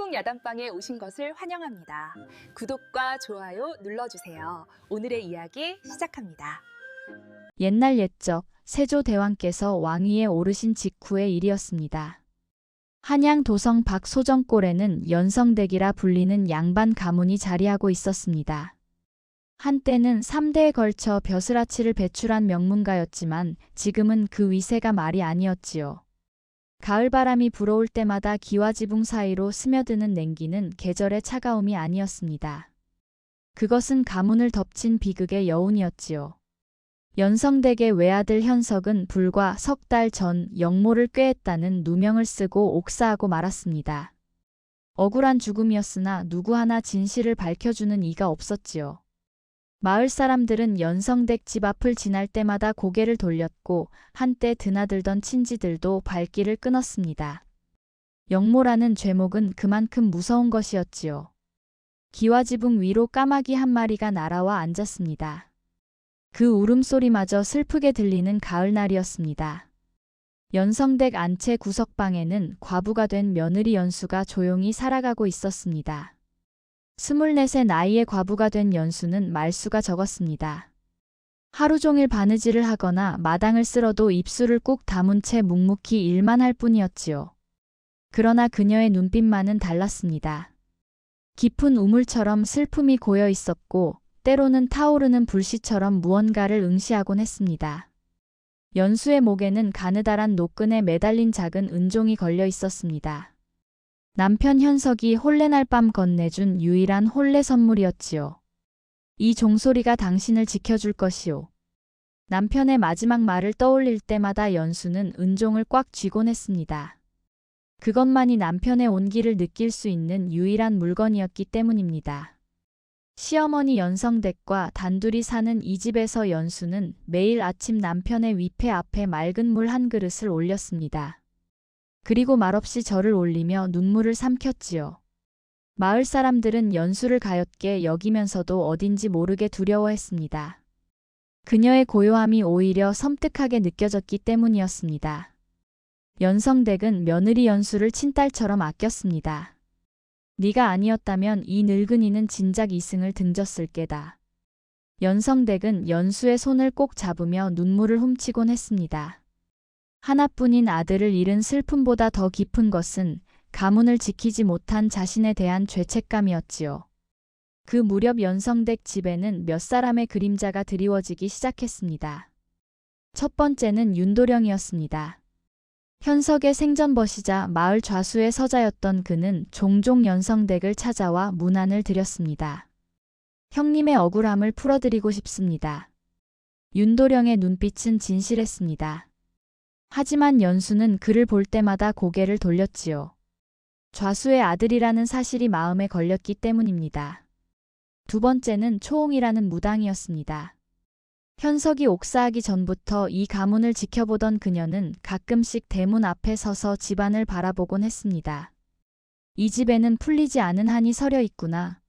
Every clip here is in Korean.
한국 야단방에 오신 것을 환영합니다. 구독과 좋아요 눌러주세요. 오늘의 이야기 시작합니다. 옛날 옛적 세조대왕께서 왕위에 오르신 직후의 일이었습니다. 한양 도성 박소정골에는 연성댁이라 불리는 양반 가문이 자리하고 있었습니다. 한때는 3대에 걸쳐 벼슬아치를 배출한 명문가였지만 지금은 그 위세가 말이 아니었지요. 가을바람이 불어올 때마다 기와지붕 사이로 스며드는 냉기는 계절의 차가움이 아니었습니다. 그것은 가문을 덮친 비극의 여운이었지요. 연성댁의 외아들 현석은 불과 석 달 전 영모를 꾀했다는 누명을 쓰고 옥사하고 말았습니다. 억울한 죽음이었으나 누구 하나 진실을 밝혀주는 이가 없었지요. 마을 사람들은 연성댁 집 앞을 지날 때마다 고개를 돌렸고 한때 드나들던 친지들도 발길을 끊었습니다. 영모라는 죄목은 그만큼 무서운 것이었지요. 기와지붕 위로 까마귀 한 마리가 날아와 앉았습니다. 그 울음소리마저 슬프게 들리는 가을날이었습니다. 연성댁 안채 구석방에는 과부가 된 며느리 연수가 조용히 살아가고 있었습니다. 24세 나이의 과부가 된 연수는 말수가 적었습니다. 하루 종일 바느질을 하거나 마당을 쓸어도 입술을 꾹 다문 채 묵묵히 일만 할 뿐이었지요. 그러나 그녀의 눈빛만은 달랐습니다. 깊은 우물처럼 슬픔이 고여 있었고 때로는 타오르는 불씨처럼 무언가를 응시하곤 했습니다. 연수의 목에는 가느다란 노끈에 매달린 작은 은종이 걸려 있었습니다. 남편 현석이 홀레날 밤 건네준 유일한 홀레 선물이었지요. 이 종소리가 당신을 지켜줄 것이오. 남편의 마지막 말을 떠올릴 때마다 연수는 은종을 꽉 쥐곤 했습니다. 그것만이 남편의 온기를 느낄 수 있는 유일한 물건이었기 때문입니다. 시어머니 연성댁과 단둘이 사는 이 집에서 연수는 매일 아침 남편의 위패 앞에 맑은 물 한 그릇을 올렸습니다. 그리고 말없이 절을 올리며 눈물을 삼켰지요. 마을 사람들은 연수를 가엾게 여기면서도 어딘지 모르게 두려워했습니다. 그녀의 고요함이 오히려 섬뜩하게 느껴졌기 때문이었습니다. 연성댁은 며느리 연수를 친딸처럼 아꼈습니다. 네가 아니었다면 이 늙은이는 진작 이승을 등졌을 게다. 연성댁은 연수의 손을 꼭 잡으며 눈물을 훔치곤 했습니다. 하나뿐인 아들을 잃은 슬픔보다 더 깊은 것은 가문을 지키지 못한 자신에 대한 죄책감이었지요. 그 무렵 연성댁 집에는 몇 사람의 그림자가 드리워지기 시작했습니다. 첫 번째는 윤도령이었습니다. 현석의 생전벗이자 마을 좌수의 서자였던 그는 종종 연성댁을 찾아와 문안을 드렸습니다. 형님의 억울함을 풀어드리고 싶습니다. 윤도령의 눈빛은 진실했습니다. 하지만 연수는 그를 볼 때마다 고개를 돌렸지요. 좌수의 아들이라는 사실이 마음에 걸렸기 때문입니다. 두 번째는 초홍이라는 무당이었습니다. 현석이 옥사하기 전부터 이 가문을 지켜보던 그녀는 가끔씩 대문 앞에 서서 집안을 바라보곤 했습니다. 이 집에는 풀리지 않은 한이 서려 있구나.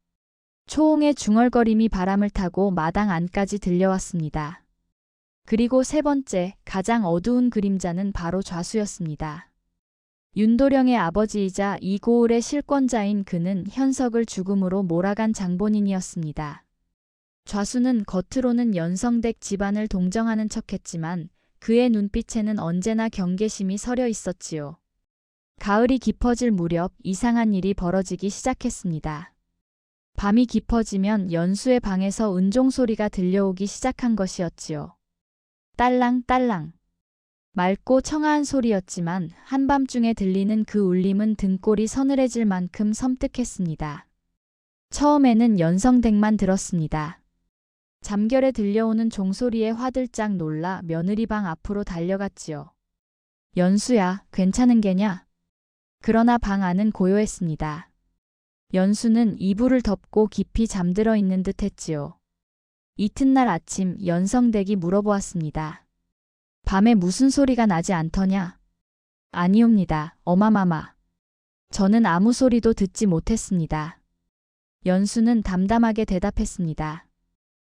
초홍의 중얼거림이 바람을 타고 마당 안까지 들려왔습니다. 그리고 세 번째, 가장 어두운 그림자는 바로 좌수였습니다. 윤도령의 아버지이자 이 고을의 실권자인 그는 현석을 죽음으로 몰아간 장본인이었습니다. 좌수는 겉으로는 연성댁 집안을 동정하는 척했지만 그의 눈빛에는 언제나 경계심이 서려 있었지요. 가을이 깊어질 무렵 이상한 일이 벌어지기 시작했습니다. 밤이 깊어지면 연수의 방에서 은종 소리가 들려오기 시작한 것이었지요. 딸랑딸랑. 맑고 청아한 소리였지만 한밤중에 들리는 그 울림은 등골이 서늘해질 만큼 섬뜩했습니다. 처음에는 연성댁만 들었습니다. 잠결에 들려오는 종소리에 화들짝 놀라 며느리 방 앞으로 달려갔지요. 연수야, 괜찮은 게냐? 그러나 방 안은 고요했습니다. 연수는 이불을 덮고 깊이 잠들어 있는 듯 했지요. 이튿날 아침 연성댁이 물어보았습니다. 밤에 무슨 소리가 나지 않더냐? 아니옵니다, 어마마마. 저는 아무 소리도 듣지 못했습니다. 연수는 담담하게 대답했습니다.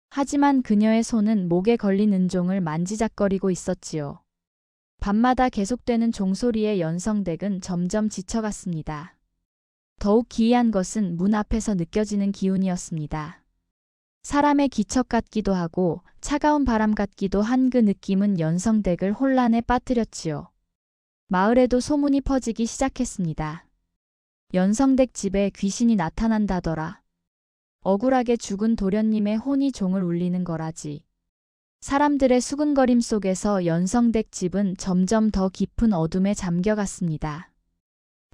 하지만 그녀의 손은 목에 걸린 은종을 만지작거리고 있었지요. 밤마다 계속되는 종소리에 연성댁은 점점 지쳐갔습니다. 더욱 기이한 것은 문 앞에서 느껴지는 기운이었습니다. 사람의 기척 같기도 하고 차가운 바람 같기도 한 그 느낌은 연성댁을 혼란에 빠뜨렸지요. 마을에도 소문이 퍼지기 시작했습니다. 연성댁 집에 귀신이 나타난다더라. 억울하게 죽은 도련님의 혼이 종을 울리는 거라지. 사람들의 수근거림 속에서 연성댁 집은 점점 더 깊은 어둠에 잠겨갔습니다.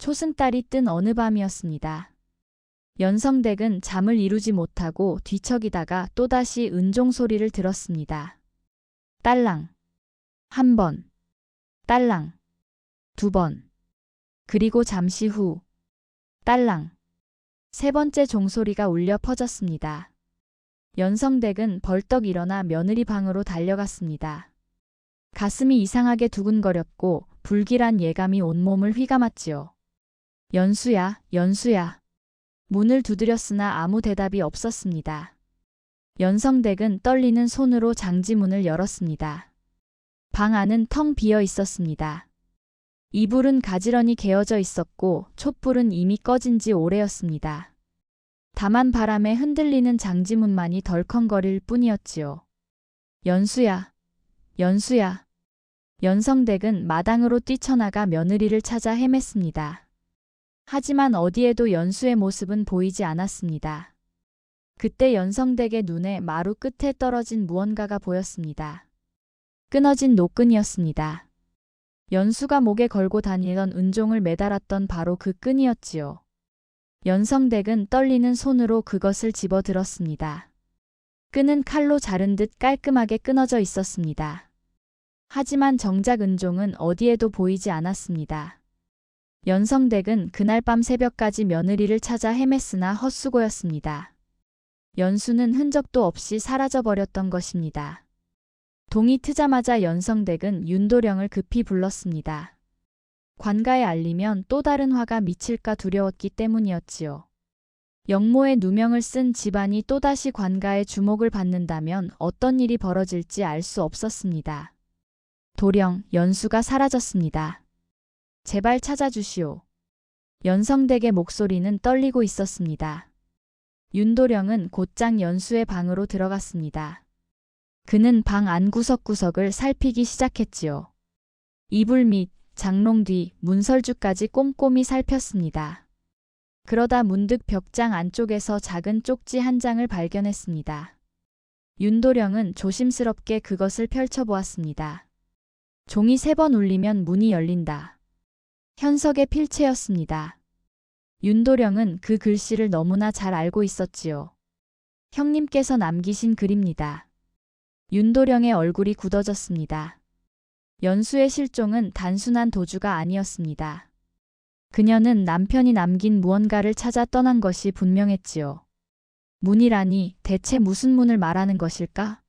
초승달이 뜬 어느 밤이었습니다. 연성댁은 잠을 이루지 못하고 뒤척이다가 또다시 은종 소리를 들었습니다. 딸랑. 한 번. 딸랑. 두 번. 그리고 잠시 후. 딸랑. 세 번째 종소리가 울려 퍼졌습니다. 연성댁은 벌떡 일어나 며느리 방으로 달려갔습니다. 가슴이 이상하게 두근거렸고 불길한 예감이 온몸을 휘감았지요. 연수야, 연수야. 문을 두드렸으나 아무 대답이 없었습니다. 연성댁은 떨리는 손으로 장지문을 열었습니다. 방 안은 텅 비어 있었습니다. 이불은 가지런히 개어져 있었고 촛불은 이미 꺼진 지 오래였습니다. 다만 바람에 흔들리는 장지문만이 덜컹거릴 뿐이었지요. 연수야, 연수야. 연성댁은 마당으로 뛰쳐나가 며느리를 찾아 헤맸습니다. 하지만 어디에도 연수의 모습은 보이지 않았습니다. 그때 연성댁의 눈에 마루 끝에 떨어진 무언가가 보였습니다. 끊어진 노끈이었습니다. 연수가 목에 걸고 다니던 은종을 매달았던 바로 그 끈이었지요. 연성댁은 떨리는 손으로 그것을 집어들었습니다. 끈은 칼로 자른 듯 깔끔하게 끊어져 있었습니다. 하지만 정작 은종은 어디에도 보이지 않았습니다. 연성댁은 그날 밤 새벽까지 며느리를 찾아 헤맸으나 헛수고였습니다. 연수는 흔적도 없이 사라져버렸던 것입니다. 동이 트자마자 연성댁은 윤도령을 급히 불렀습니다. 관가에 알리면 또 다른 화가 미칠까 두려웠기 때문이었지요. 영모의 누명을 쓴 집안이 또다시 관가의 주목을 받는다면 어떤 일이 벌어질지 알 수 없었습니다. 도령, 연수가 사라졌습니다. 제발 찾아주시오. 연성댁의 목소리는 떨리고 있었습니다. 윤도령은 곧장 연수의 방으로 들어갔습니다. 그는 방 안 구석구석을 살피기 시작했지요. 이불 밑, 장롱 뒤, 문설주까지 꼼꼼히 살폈습니다. 그러다 문득 벽장 안쪽에서 작은 쪽지 한 장을 발견했습니다. 윤도령은 조심스럽게 그것을 펼쳐보았습니다. 종이 3번 울리면 문이 열린다. 현석의 필체였습니다. 윤도령은 그 글씨를 너무나 잘 알고 있었지요. 형님께서 남기신 글입니다. 윤도령의 얼굴이 굳어졌습니다. 연수의 실종은 단순한 도주가 아니었습니다. 그녀는 남편이 남긴 무언가를 찾아 떠난 것이 분명했지요. 문이라니 대체 무슨 문을 말하는 것일까?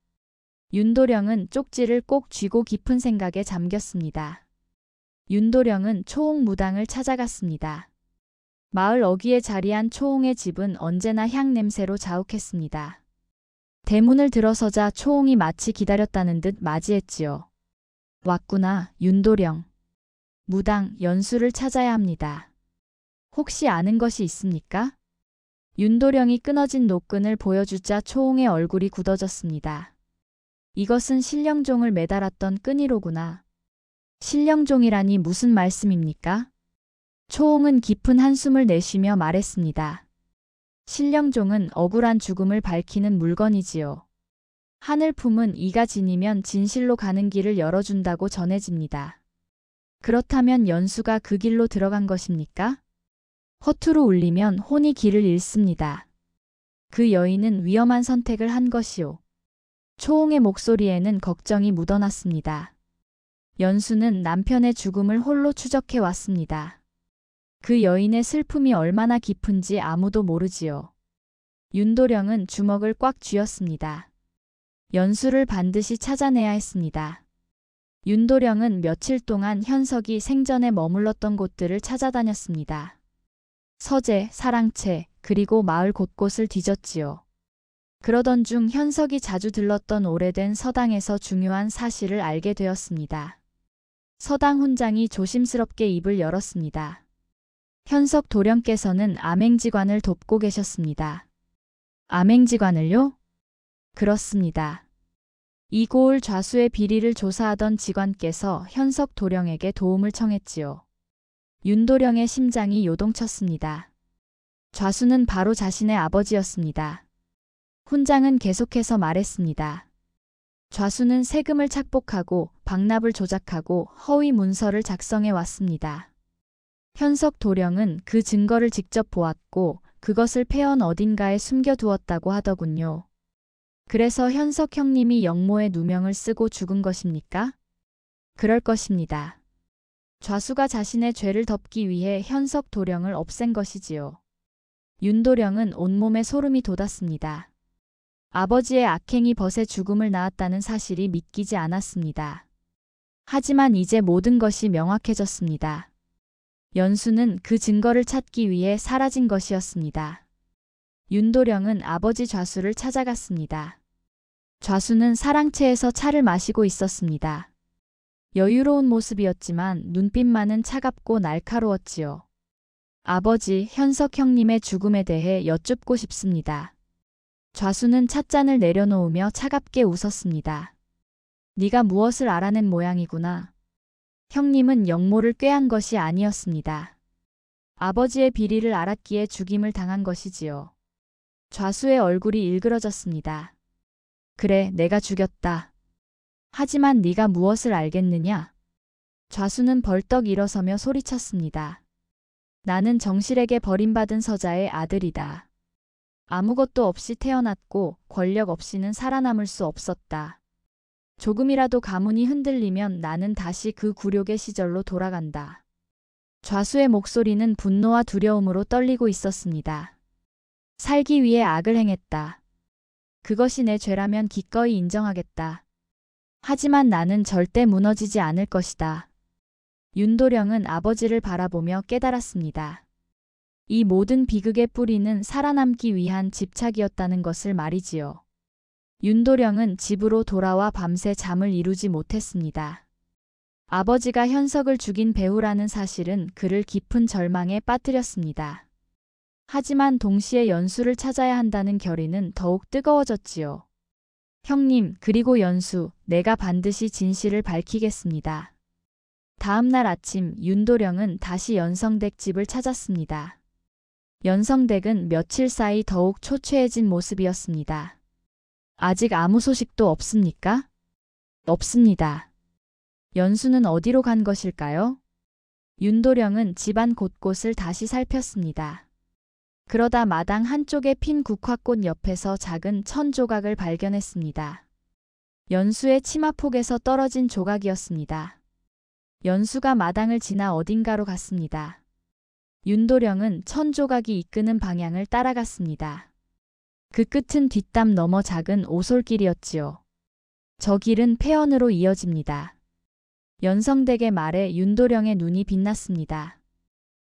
윤도령은 쪽지를 꼭 쥐고 깊은 생각에 잠겼습니다. 윤도령은 초홍 무당을 찾아갔습니다. 마을 어귀에 자리한 초홍의 집은 언제나 향 냄새로 자욱했습니다. 대문을 들어서자 초홍이 마치 기다렸다는 듯 맞이했지요. 왔구나, 윤도령. 무당, 연수를 찾아야 합니다. 혹시 아는 것이 있습니까? 윤도령이 끊어진 노끈을 보여주자 초홍의 얼굴이 굳어졌습니다. 이것은 신령종을 매달았던 끈이로구나. 신령종이라니 무슨 말씀입니까? 초홍은 깊은 한숨을 내쉬며 말했습니다. 신령종은 억울한 죽음을 밝히는 물건이지요. 하늘 품은 이가 지니면 진실로 가는 길을 열어준다고 전해집니다. 그렇다면 연수가 그 길로 들어간 것입니까? 허투루 울리면 혼이 길을 잃습니다. 그 여인은 위험한 선택을 한 것이오. 초홍의 목소리에는 걱정이 묻어났습니다. 연수는 남편의 죽음을 홀로 추적해 왔습니다. 그 여인의 슬픔이 얼마나 깊은지 아무도 모르지요. 윤도령은 주먹을 꽉 쥐었습니다. 연수를 반드시 찾아내야 했습니다. 윤도령은 며칠 동안 현석이 생전에 머물렀던 곳들을 찾아다녔습니다. 서재, 사랑채, 그리고 마을 곳곳을 뒤졌지요. 그러던 중 현석이 자주 들렀던 오래된 서당에서 중요한 사실을 알게 되었습니다. 서당 훈장이 조심스럽게 입을 열었습니다. 현석 도령께서는 암행지관을 돕고 계셨습니다. 암행지관을요? 그렇습니다. 이고을 좌수의 비리를 조사하던 직관께서 현석 도령에게 도움을 청했지요. 윤도령의 심장이 요동쳤습니다. 좌수는 바로 자신의 아버지였습니다. 훈장은 계속해서 말했습니다. 좌수는 세금을 착복하고 박납을 조작하고 허위 문서를 작성해 왔습니다. 현석 도령은 그 증거를 직접 보았고 그것을 폐원 어딘가에 숨겨두었다고 하더군요. 그래서 현석 형님이 영모의 누명을 쓰고 죽은 것입니까? 그럴 것입니다. 좌수가 자신의 죄를 덮기 위해 현석 도령을 없앤 것이지요. 윤도령은 온몸에 소름이 돋았습니다. 아버지의 악행이 벗의 죽음을 낳았다는 사실이 믿기지 않았습니다. 하지만 이제 모든 것이 명확해졌습니다. 연수는 그 증거를 찾기 위해 사라진 것이었습니다. 윤도령은 아버지 좌수를 찾아갔습니다. 좌수는 사랑채에서 차를 마시고 있었습니다. 여유로운 모습이었지만 눈빛만은 차갑고 날카로웠지요. 아버지, 현석 형님의 죽음에 대해 여쭙고 싶습니다. 좌수는 찻잔을 내려놓으며 차갑게 웃었습니다. 네가 무엇을 알아낸 모양이구나. 형님은 영모를 꾀한 것이 아니었습니다. 아버지의 비리를 알았기에 죽임을 당한 것이지요. 좌수의 얼굴이 일그러졌습니다. 그래, 내가 죽였다. 하지만 네가 무엇을 알겠느냐? 좌수는 벌떡 일어서며 소리쳤습니다. 나는 정실에게 버림받은 서자의 아들이다. 아무것도 없이 태어났고 권력 없이는 살아남을 수 없었다. 조금이라도 가문이 흔들리면 나는 다시 그 굴욕의 시절로 돌아간다. 좌수의 목소리는 분노와 두려움으로 떨리고 있었습니다. 살기 위해 악을 행했다. 그것이 내 죄라면 기꺼이 인정하겠다. 하지만 나는 절대 무너지지 않을 것이다. 윤도령은 아버지를 바라보며 깨달았습니다. 이 모든 비극의 뿌리는 살아남기 위한 집착이었다는 것을 말이지요. 윤도령은 집으로 돌아와 밤새 잠을 이루지 못했습니다. 아버지가 현석을 죽인 배우라는 사실은 그를 깊은 절망에 빠뜨렸습니다. 하지만 동시에 연수를 찾아야 한다는 결의는 더욱 뜨거워졌지요. 형님, 그리고 연수, 내가 반드시 진실을 밝히겠습니다. 다음 날 아침 윤도령은 다시 연성댁 집을 찾았습니다. 연성댁은 며칠 사이 더욱 초췌해진 모습이었습니다. 아직 아무 소식도 없습니까? 없습니다. 연수는 어디로 간 것일까요? 윤도령은 집안 곳곳을 다시 살폈습니다. 그러다 마당 한쪽의 핀 국화꽃 옆에서 작은 천 조각을 발견했습니다. 연수의 치마폭에서 떨어진 조각이었습니다. 연수가 마당을 지나 어딘가로 갔습니다. 윤도령은 천 조각이 이끄는 방향을 따라갔습니다. 그 끝은 뒷담 너머 작은 오솔길이었지요. 저 길은 폐원으로 이어집니다. 연성댁의 말에 윤도령의 눈이 빛났습니다.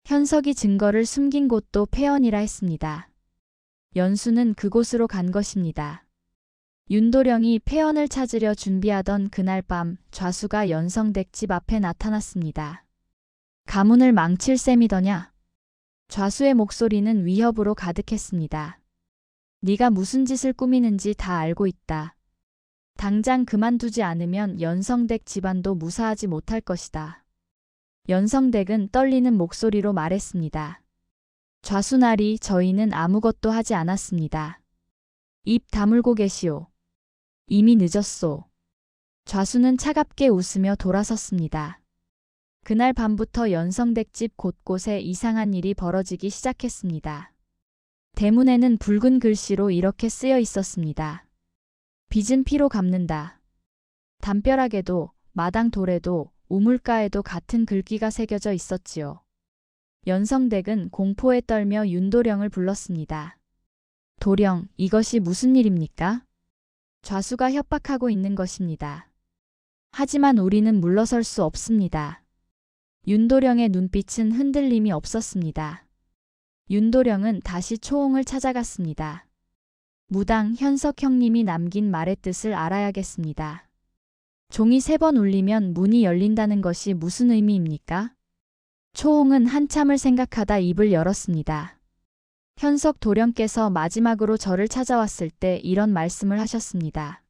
현석이 증거를 숨긴 곳도 폐원이라 했습니다. 연수는 그곳으로 간 것입니다. 윤도령이 폐원을 찾으려 준비하던 그날 밤 좌수가 연성댁 집 앞에 나타났습니다. 가문을 망칠 셈이더냐? 좌수의 목소리는 위협으로 가득했습니다. 네가 무슨 짓을 꾸미는지 다 알고 있다. 당장 그만두지 않으면 연성댁 집안도 무사하지 못할 것이다. 연성댁은 떨리는 목소리로 말했습니다. 좌수나리, 저희는 아무것도 하지 않았습니다. 입 다물고 계시오. 이미 늦었소. 좌수는 차갑게 웃으며 돌아섰습니다. 그날 밤부터 연성댁 집 곳곳에 이상한 일이 벌어지기 시작했습니다. 대문에는 붉은 글씨로 이렇게 쓰여 있었습니다. 빚은 피로 갚는다. 담벼락에도 마당 돌에도 우물가에도 같은 글귀가 새겨져 있었지요. 연성댁은 공포에 떨며 윤도령을 불렀습니다. 도령, 이것이 무슨 일입니까? 좌수가 협박하고 있는 것입니다. 하지만 우리는 물러설 수 없습니다. 윤도령의 눈빛은 흔들림이 없었습니다. 윤도령은 다시 초홍을 찾아갔습니다. 무당 현석 형님이 남긴 말의 뜻을 알아야겠습니다. 종이 3번 울리면 문이 열린다는 것이 무슨 의미입니까? 초홍은 한참을 생각하다 입을 열었습니다. 현석 도령께서 마지막으로 저를 찾아왔을 때 이런 말씀을 하셨습니다.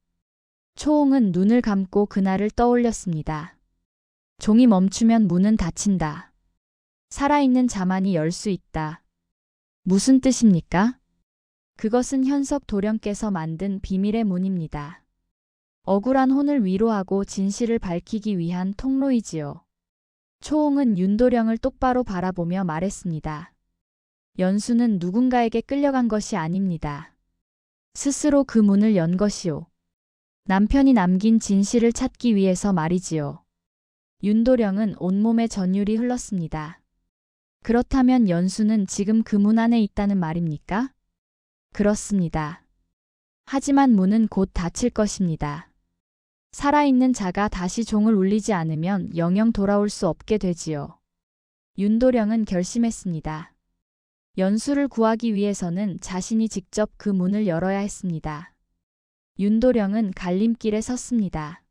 초홍은 눈을 감고 그날을 떠올렸습니다. 종이 멈추면 문은 닫힌다. 살아있는 자만이 열 수 있다. 무슨 뜻입니까? 그것은 현석 도령께서 만든 비밀의 문입니다. 억울한 혼을 위로하고 진실을 밝히기 위한 통로이지요. 초홍은 윤도령을 똑바로 바라보며 말했습니다. 연수는 누군가에게 끌려간 것이 아닙니다. 스스로 그 문을 연 것이오. 남편이 남긴 진실을 찾기 위해서 말이지요. 윤도령은 온몸에 전율이 흘렀습니다. 그렇다면 연수는 지금 그 문 안에 있다는 말입니까? 그렇습니다. 하지만 문은 곧 닫힐 것입니다. 살아있는 자가 다시 종을 울리지 않으면 영영 돌아올 수 없게 되지요. 윤도령은 결심했습니다. 연수를 구하기 위해서는 자신이 직접 그 문을 열어야 했습니다. 윤도령은 갈림길에 섰습니다.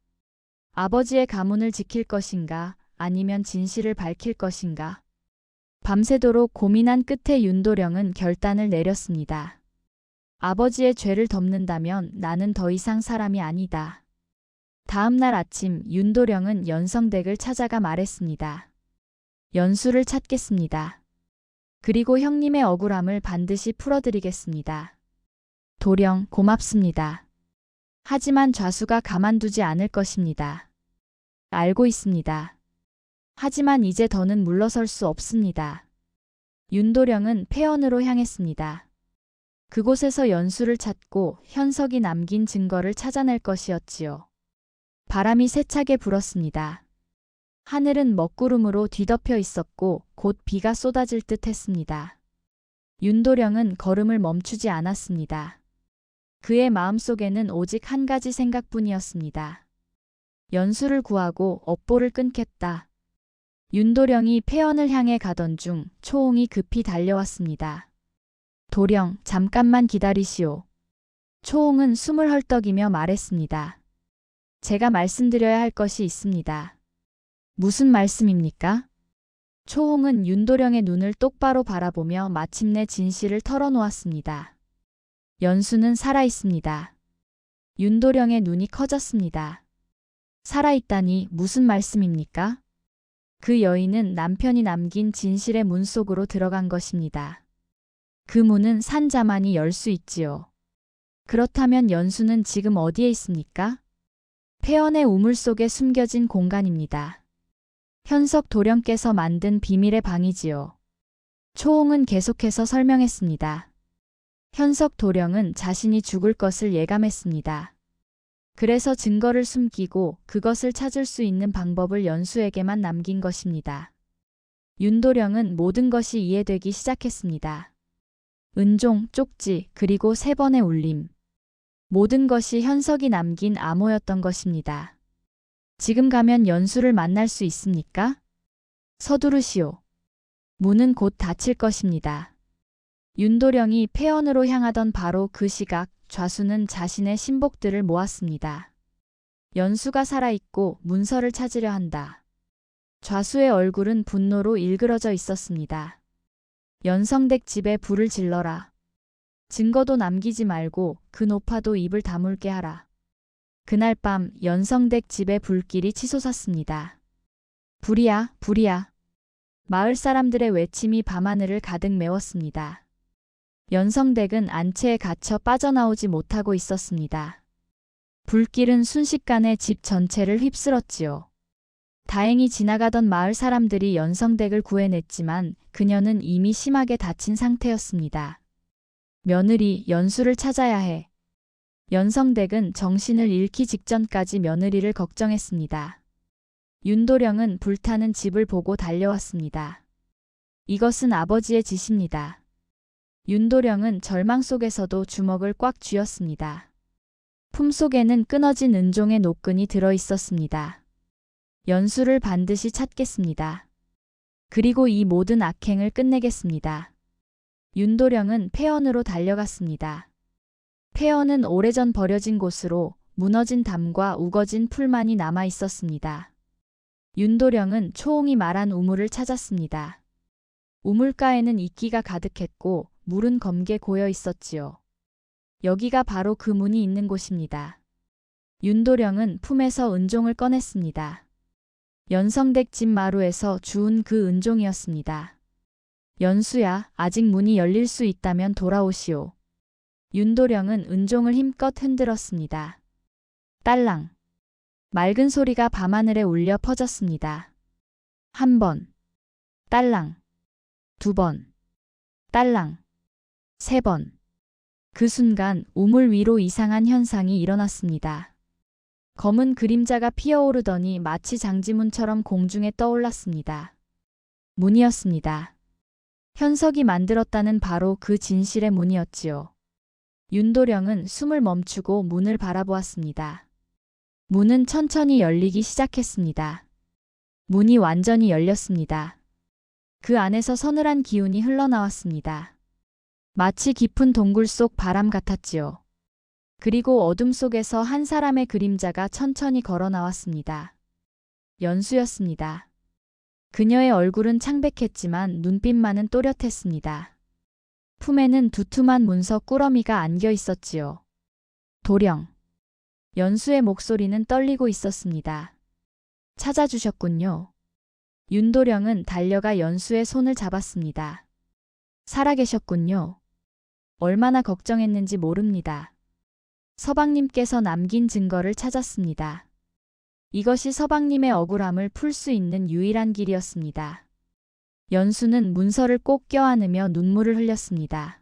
아버지의 가문을 지킬 것인가, 아니면 진실을 밝힐 것인가. 밤새도록 고민한 끝에 윤도령은 결단을 내렸습니다. 아버지의 죄를 덮는다면 나는 더 이상 사람이 아니다. 다음 날 아침 윤도령은 연성댁을 찾아가 말했습니다. 연수를 찾겠습니다. 그리고 형님의 억울함을 반드시 풀어드리겠습니다. 도령, 고맙습니다. 하지만 좌수가 가만두지 않을 것입니다. 알고 있습니다. 하지만 이제 더는 물러설 수 없습니다. 윤도령은 폐원으로 향했습니다. 그곳에서 연수를 찾고 현석이 남긴 증거를 찾아낼 것이었지요. 바람이 세차게 불었습니다. 하늘은 먹구름으로 뒤덮여 있었고 곧 비가 쏟아질 듯 했습니다. 윤도령은 걸음을 멈추지 않았습니다. 그의 마음속에는 오직 한 가지 생각뿐이었습니다. 연수를 구하고 업보를 끊겠다. 윤도령이 폐원을 향해 가던 중 초홍이 급히 달려왔습니다. 도령, 잠깐만 기다리시오. 초홍은 숨을 헐떡이며 말했습니다. 제가 말씀드려야 할 것이 있습니다. 무슨 말씀입니까? 초홍은 윤도령의 눈을 똑바로 바라보며 마침내 진실을 털어놓았습니다. 연수는 살아있습니다. 윤도령의 눈이 커졌습니다. 살아있다니 무슨 말씀입니까? 그 여인은 남편이 남긴 진실의 문 속으로 들어간 것입니다. 그 문은 산자만이 열 수 있지요. 그렇다면 연수는 지금 어디에 있습니까? 폐원의 우물 속에 숨겨진 공간입니다. 현석 도령께서 만든 비밀의 방이지요. 초홍은 계속해서 설명했습니다. 현석 도령은 자신이 죽을 것을 예감했습니다. 그래서 증거를 숨기고 그것을 찾을 수 있는 방법을 연수에게만 남긴 것입니다. 윤도령은 모든 것이 이해되기 시작했습니다. 은종, 쪽지, 그리고 3번의 울림. 모든 것이 현석이 남긴 암호였던 것입니다. 지금 가면 연수를 만날 수 있습니까? 서두르시오. 문은 곧 닫힐 것입니다. 윤도령이 폐원으로 향하던 바로 그 시각 좌수는 자신의 신복들을 모았습니다. 연수가 살아있고 문서를 찾으려 한다. 좌수의 얼굴은 분노로 일그러져 있었습니다. 연성댁 집에 불을 질러라. 증거도 남기지 말고 그 노파도 입을 다물게 하라. 그날 밤 연성댁 집에 불길이 치솟았습니다. 불이야, 불이야. 마을 사람들의 외침이 밤하늘을 가득 메웠습니다. 연성댁은 안채에 갇혀 빠져나오지 못하고 있었습니다. 불길은 순식간에 집 전체를 휩쓸었지요. 다행히 지나가던 마을 사람들이 연성댁을 구해냈지만 그녀는 이미 심하게 다친 상태였습니다. 며느리, 연수를 찾아야 해. 연성댁은 정신을 잃기 직전까지 며느리를 걱정했습니다. 윤도령은 불타는 집을 보고 달려왔습니다. 이것은 아버지의 짓입니다. 윤도령은 절망 속에서도 주먹을 꽉 쥐었습니다. 품속에는 끊어진 은종의 노끈이 들어 있었습니다. 연수를 반드시 찾겠습니다. 그리고 이 모든 악행을 끝내겠습니다. 윤도령은 폐원으로 달려갔습니다. 폐원은 오래전 버려진 곳으로 무너진 담과 우거진 풀만이 남아 있었습니다. 윤도령은 초홍이 말한 우물을 찾았습니다. 우물가에는 이끼가 가득했고 물은 검게 고여 있었지요. 여기가 바로 그 문이 있는 곳입니다. 윤도령은 품에서 은종을 꺼냈습니다. 연성댁 집 마루에서 주운 그 은종이었습니다. 연수야, 아직 문이 열릴 수 있다면 돌아오시오. 윤도령은 은종을 힘껏 흔들었습니다. 딸랑. 맑은 소리가 밤하늘에 울려 퍼졌습니다. 한 번. 딸랑. 두 번. 딸랑. 세 번. 그 순간 우물 위로 이상한 현상이 일어났습니다. 검은 그림자가 피어오르더니 마치 장지문처럼 공중에 떠올랐습니다. 문이었습니다. 현석이 만들었다는 바로 그 진실의 문이었지요. 윤도령은 숨을 멈추고 문을 바라보았습니다. 문은 천천히 열리기 시작했습니다. 문이 완전히 열렸습니다. 그 안에서 서늘한 기운이 흘러나왔습니다. 마치 깊은 동굴 속 바람 같았지요. 그리고 어둠 속에서 한 사람의 그림자가 천천히 걸어 나왔습니다. 연수였습니다. 그녀의 얼굴은 창백했지만 눈빛만은 또렷했습니다. 품에는 두툼한 문서 꾸러미가 안겨 있었지요. 도령. 연수의 목소리는 떨리고 있었습니다. 찾아주셨군요. 윤도령은 달려가 연수의 손을 잡았습니다. 살아계셨군요. 얼마나 걱정했는지 모릅니다. 서방님께서 남긴 증거를 찾았습니다. 이것이 서방님의 억울함을 풀 수 있는 유일한 길이었습니다. 연수는 문서를 꼭 껴안으며 눈물을 흘렸습니다.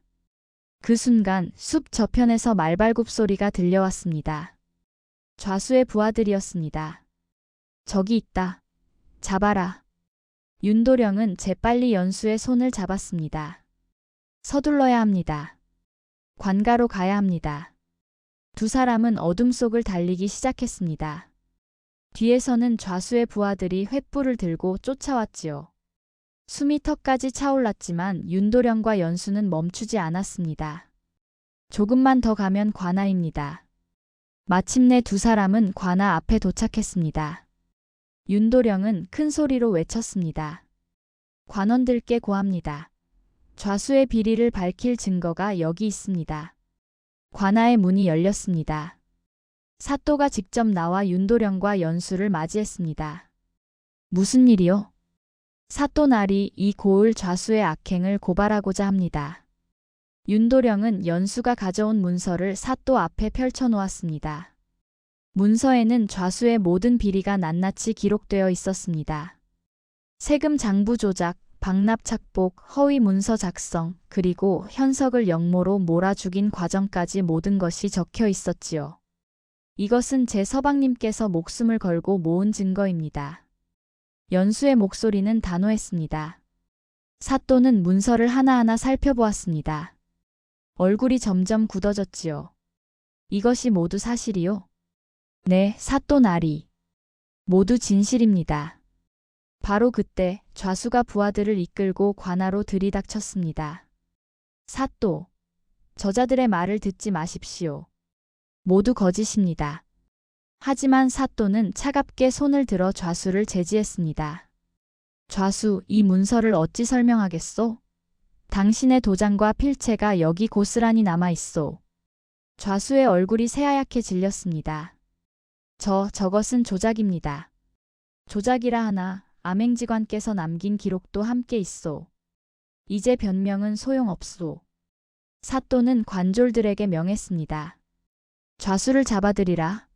그 순간 숲 저편에서 말발굽 소리가 들려왔습니다. 좌수의 부하들이었습니다. 저기 있다. 잡아라. 윤도령은 재빨리 연수의 손을 잡았습니다. 서둘러야 합니다. 관가로 가야 합니다. 두 사람은 어둠 속을 달리기 시작했습니다. 뒤에서는 좌수의 부하들이 횃불을 들고 쫓아왔지요. 숨이 턱까지 차올랐지만 윤도령과 연수는 멈추지 않았습니다. 조금만 더 가면 관아입니다. 마침내 두 사람은 관아 앞에 도착했습니다. 윤도령은 큰 소리로 외쳤습니다. 관원들께 고합니다. 좌수의 비리를 밝힐 증거가 여기 있습니다. 관아의 문이 열렸습니다. 사또가 직접 나와 윤도령과 연수를 맞이했습니다. 무슨 일이요? 사또날이 이 고을 좌수의 악행을 고발하고자 합니다. 윤도령은 연수가 가져온 문서를 사또 앞에 펼쳐놓았습니다. 문서에는 좌수의 모든 비리가 낱낱이 기록되어 있었습니다. 세금 장부 조작, 박납 착복, 허위 문서 작성, 그리고 현석을 역모로 몰아 죽인 과정까지 모든 것이 적혀 있었지요. 이것은 제 서방님께서 목숨을 걸고 모은 증거입니다. 연수의 목소리는 단호했습니다. 사또는 문서를 하나하나 살펴보았습니다. 얼굴이 점점 굳어졌지요. 이것이 모두 사실이요? 네, 사또 나리. 모두 진실입니다. 바로 그때 좌수가 부하들을 이끌고 관아로 들이닥쳤습니다. 사또, 저자들의 말을 듣지 마십시오. 모두 거짓입니다. 하지만 사또는 차갑게 손을 들어 좌수를 제지했습니다. 좌수, 이 문서를 어찌 설명하겠소? 당신의 도장과 필체가 여기 고스란히 남아있소. 좌수의 얼굴이 새하얗게 질렸습니다. 저것은 조작입니다. 조작이라 하나 암행지관께서 남긴 기록도 함께 있소. 이제 변명은 소용없소. 사또는 관졸들에게 명했습니다. 좌수를 잡아들이라.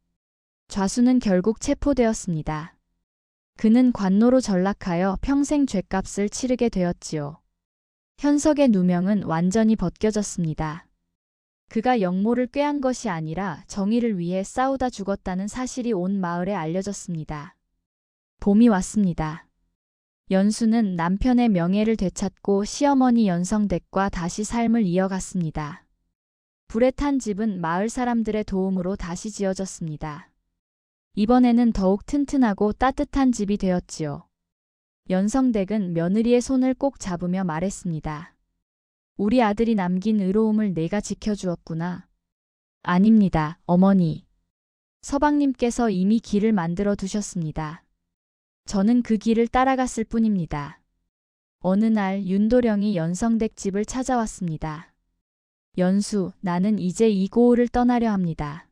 좌수는 결국 체포되었습니다. 그는 관노로 전락하여 평생 죗값을 치르게 되었지요. 현석의 누명은 완전히 벗겨졌습니다. 그가 역모를 꾀한 것이 아니라 정의를 위해 싸우다 죽었다는 사실이 온 마을에 알려졌습니다. 봄이 왔습니다. 연수는 남편의 명예를 되찾고 시어머니 연성댁과 다시 삶을 이어갔습니다. 불에 탄 집은 마을 사람들의 도움으로 다시 지어졌습니다. 이번에는 더욱 튼튼하고 따뜻한 집이 되었지요. 연성댁은 며느리의 손을 꼭 잡으며 말했습니다. 우리 아들이 남긴 의로움을 내가 지켜주었구나. 아닙니다, 어머니. 서방님께서 이미 길을 만들어 두셨습니다. 저는 그 길을 따라갔을 뿐입니다. 어느 날 윤도령이 연성댁 집을 찾아왔습니다. 연수, 나는 이제 이 고을을 떠나려 합니다.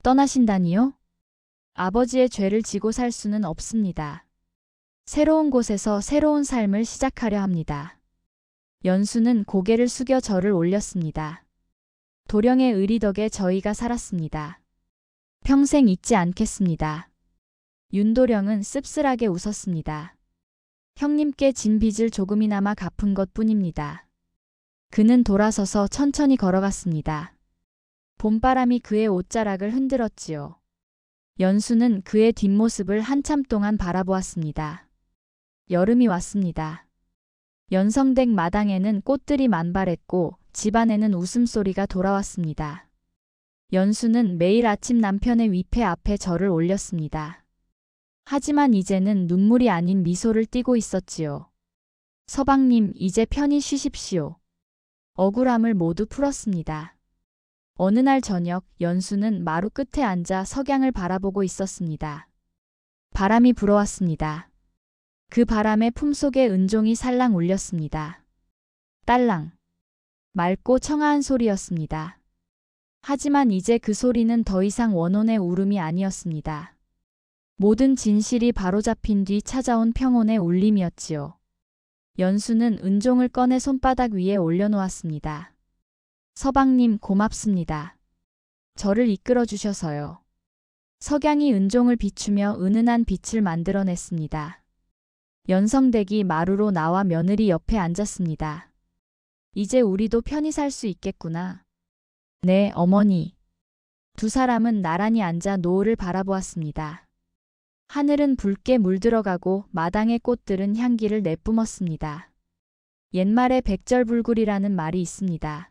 떠나신다니요? 아버지의 죄를 지고 살 수는 없습니다. 새로운 곳에서 새로운 삶을 시작하려 합니다. 연수는 고개를 숙여 절을 올렸습니다. 도령의 의리 덕에 저희가 살았습니다. 평생 잊지 않겠습니다. 윤도령은 씁쓸하게 웃었습니다. 형님께 진 빚을 조금이나마 갚은 것 뿐입니다. 그는 돌아서서 천천히 걸어갔습니다. 봄바람이 그의 옷자락을 흔들었지요. 연수는 그의 뒷모습을 한참 동안 바라보았습니다. 여름이 왔습니다. 연성댁 마당에는 꽃들이 만발했고 집안에는 웃음소리가 돌아왔습니다. 연수는 매일 아침 남편의 위패 앞에 절을 올렸습니다. 하지만 이제는 눈물이 아닌 미소를 띠고 있었지요. 서방님, 이제 편히 쉬십시오. 억울함을 모두 풀었습니다. 어느 날 저녁, 연수는 마루 끝에 앉아 석양을 바라보고 있었습니다. 바람이 불어왔습니다. 그 바람에 품속에 은종이 살랑 울렸습니다. 딸랑. 맑고 청아한 소리였습니다. 하지만 이제 그 소리는 더 이상 원혼의 울음이 아니었습니다. 모든 진실이 바로잡힌 뒤 찾아온 평온의 울림이었지요. 연수는 은종을 꺼내 손바닥 위에 올려놓았습니다. 서방님, 고맙습니다. 저를 이끌어 주셔서요. 석양이 은종을 비추며 은은한 빛을 만들어냈습니다. 연성댁이 마루로 나와 며느리 옆에 앉았습니다. 이제 우리도 편히 살 수 있겠구나. 네, 어머니. 두 사람은 나란히 앉아 노을을 바라보았습니다. 하늘은 붉게 물들어가고 마당의 꽃들은 향기를 내뿜었습니다. 옛말에 백절불굴이라는 말이 있습니다.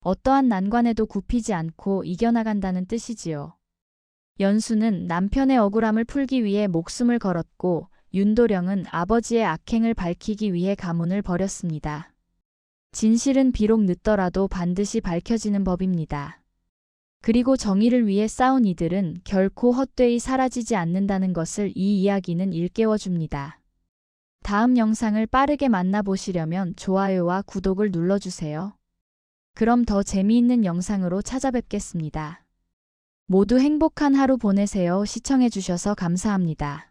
어떠한 난관에도 굽히지 않고 이겨나간다는 뜻이지요. 연수는 남편의 억울함을 풀기 위해 목숨을 걸었고 윤도령은 아버지의 악행을 밝히기 위해 가문을 버렸습니다. 진실은 비록 늦더라도 반드시 밝혀지는 법입니다. 그리고 정의를 위해 싸운 이들은 결코 헛되이 사라지지 않는다는 것을 이 이야기는 일깨워줍니다. 다음 영상을 빠르게 만나보시려면 좋아요와 구독을 눌러주세요. 그럼 더 재미있는 영상으로 찾아뵙겠습니다. 모두 행복한 하루 보내세요. 시청해주셔서 감사합니다.